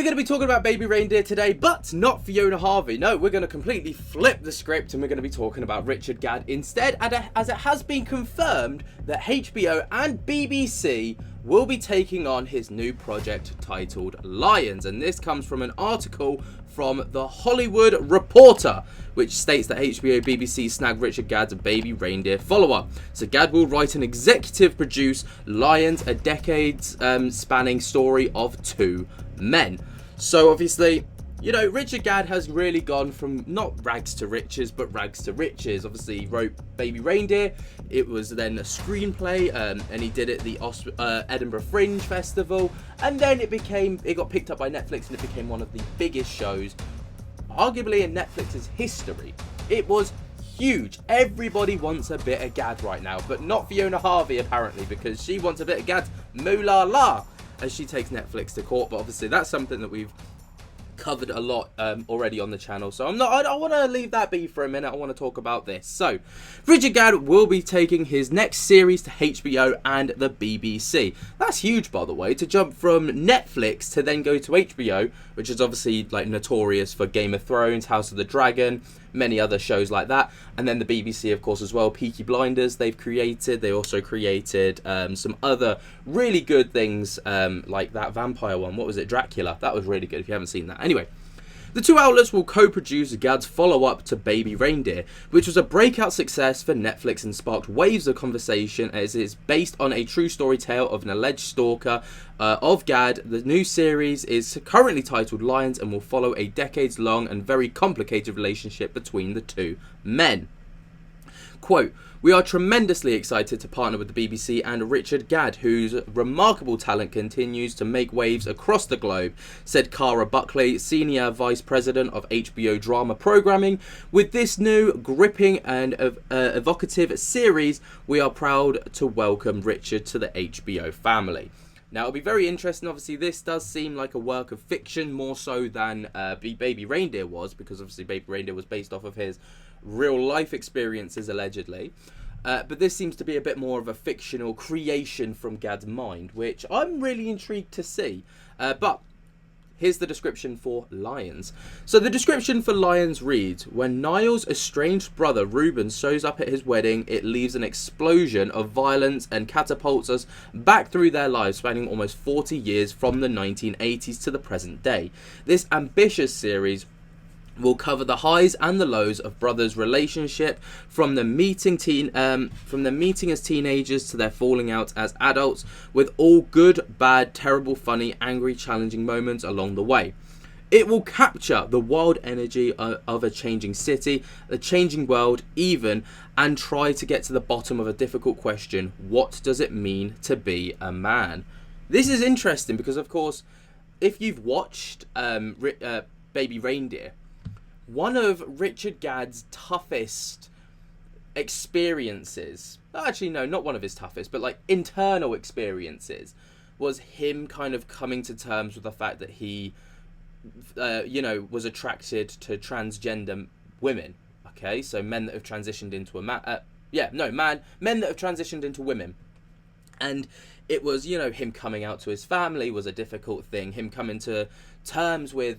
We're going to be talking about Baby Reindeer today, but not Fiona Harvey. No, we're going to completely flip the script and we're going to be talking about Richard Gadd instead, as it has been confirmed that HBO and BBC will be taking on his new project titled Lions. And this comes from an article from The Hollywood Reporter, which states that HBO BBC snagged Richard Gadd's Baby Reindeer follow-up. So Gadd will write and executive produce Lions, a decades-spanning story of two men. So obviously, you know, Richard Gadd has really gone from not rags to riches, but rags to riches. Obviously, he wrote Baby Reindeer. It was then a screenplay, and he did it at the Edinburgh Fringe Festival. And then it got picked up by Netflix, and it became one of the biggest shows, arguably in Netflix's history. It was huge. Everybody wants a bit of Gadd right now, but not Fiona Harvey, apparently, because she wants a bit of Gadd's moolah la as she takes Netflix to court. But obviously, that's something that we've covered a lot already on the channel, so I want to leave that be for a minute. I want to talk about this. So Richard Gadd will be taking his next series to HBO and the BBC. That's huge, by the way, to jump from Netflix to then go to HBO, which is obviously like notorious for Game of Thrones, House of the Dragon, many other shows like that. And then the BBC, of course, as well. Peaky Blinders they also created some other really good things, like that vampire one. What was it? Dracula. That was really good if you haven't seen that. Anyway, the two outlets will co-produce Gadd's follow-up to Baby Reindeer, which was a breakout success for Netflix and sparked waves of conversation, as it's based on a true story tale of an alleged stalker of Gadd. The new series is currently titled Lions and will follow a decades-long and very complicated relationship between the two men. Quote, "We are tremendously excited to partner with the BBC and Richard Gadd, whose remarkable talent continues to make waves across the globe," said Cara Buckley, Senior Vice President of HBO Drama Programming. "With this new, gripping and evocative series, we are proud to welcome Richard to the HBO family." Now, it'll be very interesting. Obviously, this does seem like a work of fiction more so than Baby Reindeer was, because obviously Baby Reindeer was based off of his real life experiences, allegedly. But this seems to be a bit more of a fictional creation from Gadd's mind, which I'm really intrigued to see. But here's the description for Lions. So the description for Lions reads, "When Niall's estranged brother Reuben shows up at his wedding, it leaves an explosion of violence and catapults us back through their lives, spanning almost 40 years from the 1980s to the present day. This ambitious series will cover the highs and the lows of brothers' relationship, from the meeting as teenagers to their falling out as adults, with all good, bad, terrible, funny, angry, challenging moments along the way. It will capture the wild energy of a changing city, a changing world even, and try to get to the bottom of a difficult question: what does it mean to be a man?" This is interesting because, of course, if you've watched Baby Reindeer, one of Richard Gadd's toughest experiences, actually no, not one of his toughest, but like internal experiences, was him kind of coming to terms with the fact that he, was attracted to transgender women. Okay, so men that have transitioned into a man, men that have transitioned into women. And it was, him coming out to his family was a difficult thing. Him coming to terms with,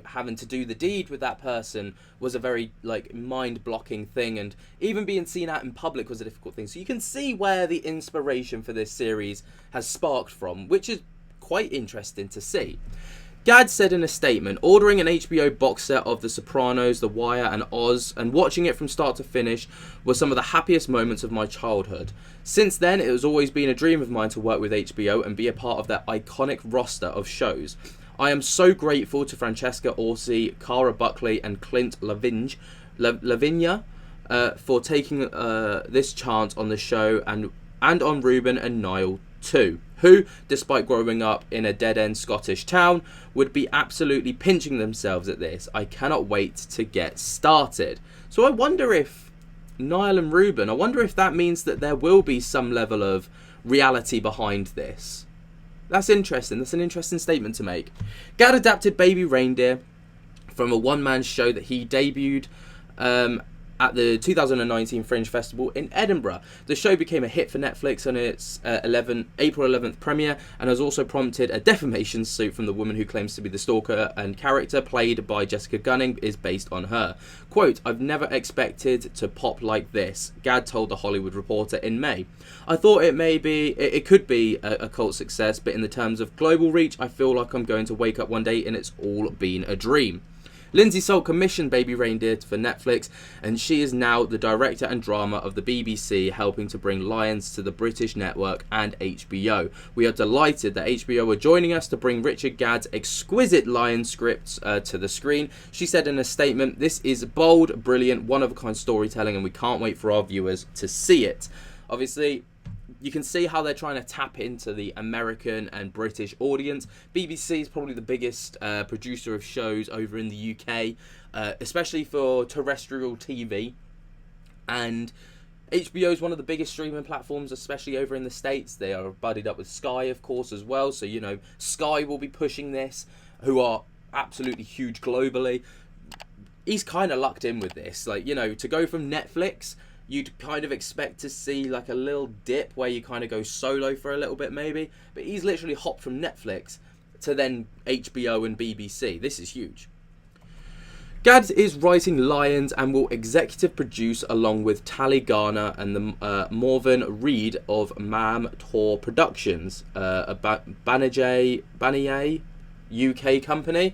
having to do the deed with that person was a very, mind-blocking thing. And even being seen out in public was a difficult thing. So you can see where the inspiration for this series has sparked from, which is quite interesting to see. Gadd said in a statement, "Ordering an HBO box set of The Sopranos, The Wire and Oz, and watching it from start to finish were some of the happiest moments of my childhood. Since then, it has always been a dream of mine to work with HBO and be a part of their iconic roster of shows. I am so grateful to Francesca Orsi, Cara Buckley and Clint Lavinia for taking this chance on the show, and on Reuben and Niall too, who, despite growing up in a dead-end Scottish town, would be absolutely pinching themselves at this. I cannot wait to get started." So I wonder if Niall and Reuben, I wonder if that means that there will be some level of reality behind this. That's interesting. That's an interesting statement to make. Gadd adapted Baby Reindeer from a one-man show that he debuted at the 2019 Fringe Festival in Edinburgh. The show became a hit for Netflix on its April 11th premiere, and has also prompted a defamation suit from the woman who claims to be the stalker, and character played by Jessica Gunning is based on her. Quote, "I've never expected to pop like this," Gadd told The Hollywood Reporter in May. "I thought it could be a cult success, but in the terms of global reach, I feel like I'm going to wake up one day and it's all been a dream." Lindsay Salt commissioned Baby Reindeer for Netflix, and she is now the director and drama of the BBC, helping to bring Lions to the British network and HBO. We are delighted that HBO are joining us to bring Richard Gadd's exquisite Lion scripts to the screen. She said in a statement, "This is bold, brilliant, one-of-a-kind storytelling, and we can't wait for our viewers to see it." Obviously, you can see how they're trying to tap into the American and British audience. BBC is probably the biggest producer of shows over in the UK, especially for terrestrial TV. And HBO is one of the biggest streaming platforms, especially over in the States. They are buddied up with Sky, of course, as well. So, you know, Sky will be pushing this, who are absolutely huge globally. He's kind of lucked in with this. Like, you know, to go from Netflix, you'd kind of expect to see like a little dip where you kind of go solo for a little bit maybe, but he's literally hopped from Netflix to then HBO and BBC. This is huge. Gadd is writing Lions and will executive produce along with Tally Garner and the Morven Reed of Mam Tor Productions, a Banijay UK company.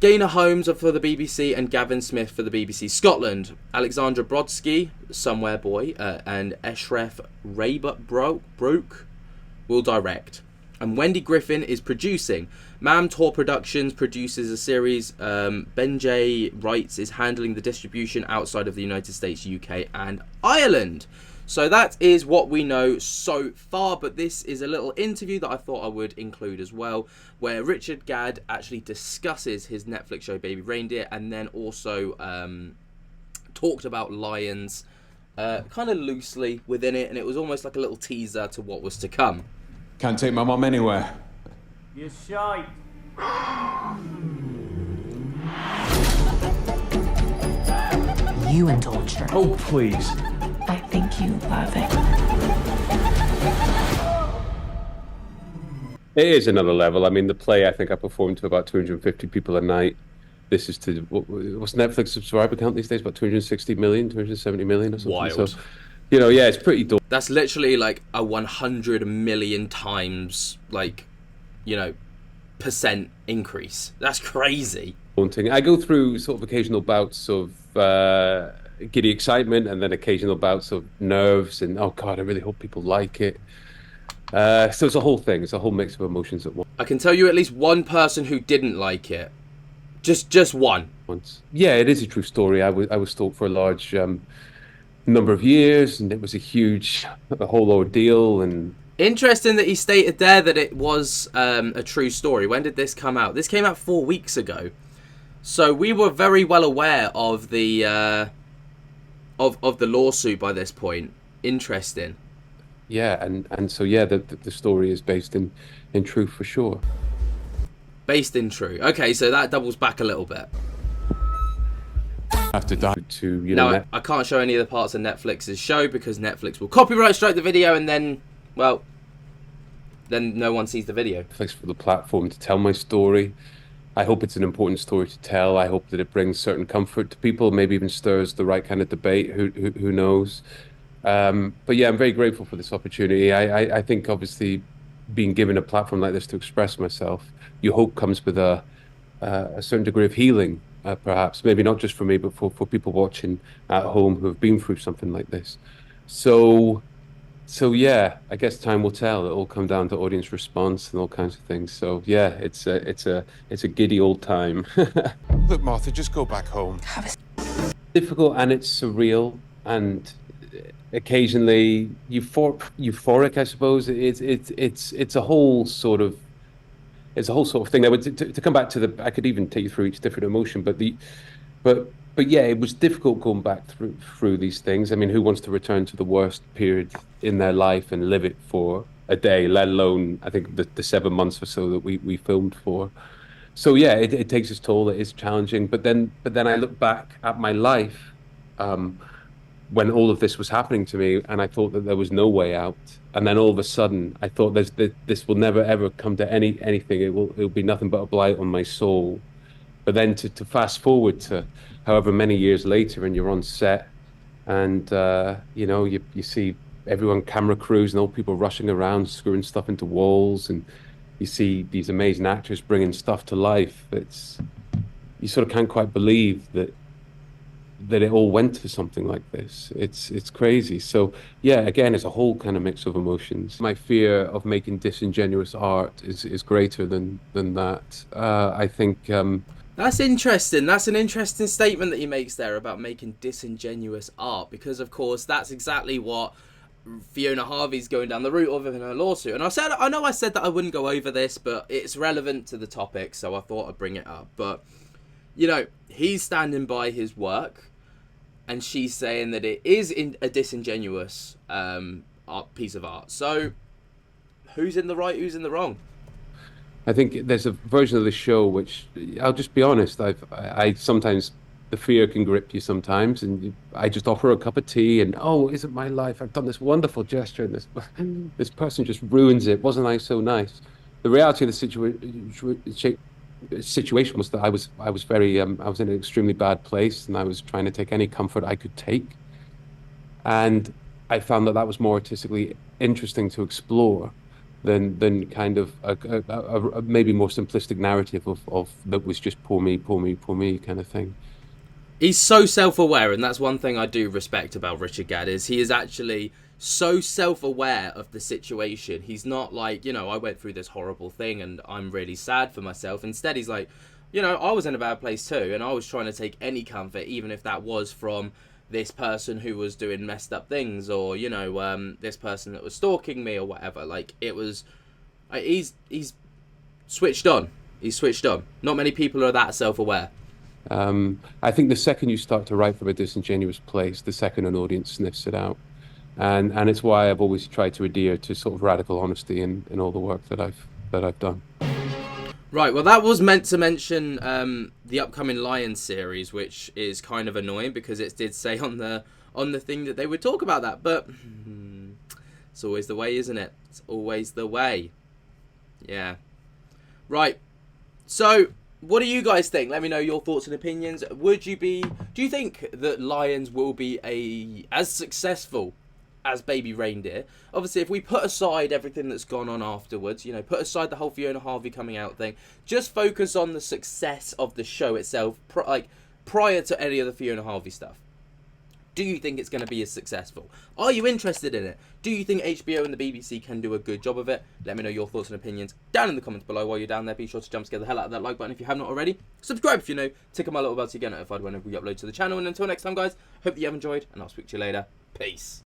Gaynor Holmes for the BBC and Gavin Smith for the BBC Scotland. Alexandra Brodsky, Somewhere Boy, and Eshref Raybrook will direct. And Wendy Griffin is producing. Mam Tor Productions produces a series. Benjay Wrights is handling the distribution outside of the United States, UK and Ireland. So that is what we know so far, but this is a little interview that I thought I would include as well, where Richard Gadd actually discusses his Netflix show Baby Reindeer, and then also talked about Lions kind of loosely within it, and it was almost like a little teaser to what was to come. Can't take my mum anywhere. You're shy. You indulged her. Oh, please. I think you love it. It is another level. I mean, the play, I think I performed to about 250 people a night. This is to, what's Netflix subscriber count these days? About 260 million, 270 million or something. Wild. So, you know, yeah, it's pretty dope. That's literally like a 100 million times, like, you know, percent increase. That's crazy. I go through sort of occasional bouts of giddy excitement, and then occasional bouts of nerves and, oh God, I really hope people like it. So it's a whole thing. It's a whole mix of emotions at once. I can tell you at least one person who didn't like it. Just one. Yeah, it is a true story. I was stalked for a large number of years, and it was a whole ordeal. And interesting that he stated there that it was a true story. When did this come out? This came out 4 weeks ago. So we were very well aware of the of the lawsuit by this point. Interesting. Yeah, and so yeah, the story is based in truth for sure. Based in true. Okay, so that doubles back a little bit. Have to die to, you know. Now, I can't show any of the parts of Netflix's show because Netflix will copyright strike the video, and then, well, then no one sees the video. Netflix for the platform to tell my story. I hope it's an important story to tell. I hope that it brings certain comfort to people, maybe even stirs the right kind of debate. Who knows? But yeah, I'm very grateful for this opportunity. I think obviously being given a platform like this to express myself, you hope comes with a certain degree of healing, perhaps. Maybe not just for me, but for people watching at home who have been through something like this. So yeah, I guess time will tell. It'll come down to audience response and all kinds of things. So yeah, it's a giddy old time. Look, Martha, just go back home. Difficult, and it's surreal, and occasionally euphoric, I suppose. It's a whole sort of thing. To come back to I could even take you through each different emotion, but yeah, it was difficult going back through these things. I mean, who wants to return to the worst period in their life and live it for a day, let alone, I think, the 7 months or so that we filmed for. So yeah, it takes its toll. It is challenging. But then I look back at my life when all of this was happening to me, and I thought that there was no way out. And then all of a sudden, I thought this will never ever come to anything. It'll be nothing but a blight on my soul. But then to fast forward to however many years later, and you're on set, and you see everyone, camera crews and all people rushing around, screwing stuff into walls, and you see these amazing actors bringing stuff to life. You sort of can't quite believe that it all went to something like this. It's crazy. So yeah, again, it's a whole kind of mix of emotions. My fear of making disingenuous art is greater than that. I think. That's interesting. That's an interesting statement that he makes there about making disingenuous art, because of course that's exactly what Fiona Harvey's going down the route of in her lawsuit. And I know I said that I wouldn't go over this, but it's relevant to the topic, so I thought I'd bring it up. But he's standing by his work, and she's saying that it is a disingenuous piece of art. So who's in the right, who's in the wrong? I think there's a version of the show which, I'll just be honest, I sometimes, the fear can grip you sometimes, and I just offer a cup of tea and, oh, isn't my life, I've done this wonderful gesture, and this person just ruins it. Wasn't I so nice? The reality of the situation was that I was in an extremely bad place, and I was trying to take any comfort I could take. And I found that was more artistically interesting to explore than kind of a maybe more simplistic narrative of that was just poor me kind of thing. He's so self-aware, and that's one thing I do respect about Richard Gadd, is he is actually so self-aware of the situation. He's not like, I went through this horrible thing and I'm really sad for myself. Instead, he's like, I was in a bad place too, and I was trying to take any comfort, even if that was from this person who was doing messed up things, or this person that was stalking me or whatever. Like, it was, he's switched on. He's switched on. Not many people are that self-aware. I think the second you start to write from a disingenuous place, the second an audience sniffs it out, and it's why I've always tried to adhere to sort of radical honesty in all the work that I've done. Right, well, that was meant to mention the upcoming Lion series, which is kind of annoying because it did say on the thing that they would talk about that, but it's always the way, isn't it? It's always the way. Yeah. Right. So, what do you guys think? Let me know your thoughts and opinions. Do you think that Lions will be as successful as Baby Reindeer? Obviously, if we put aside everything that's gone on afterwards, put aside the whole Fiona Harvey coming out thing, just focus on the success of the show itself, prior to any of the Fiona Harvey stuff. Do you think it's going to be as successful? Are you interested in it? Do you think HBO and the BBC can do a good job of it? Let me know your thoughts and opinions down in the comments below. While you're down there, be sure to jump scare the hell out of that like button if you have not already. Subscribe if you're new. Tick on my little bell to get notified whenever we upload to the channel. And until next time, guys, hope that you have enjoyed, and I'll speak to you later. Peace.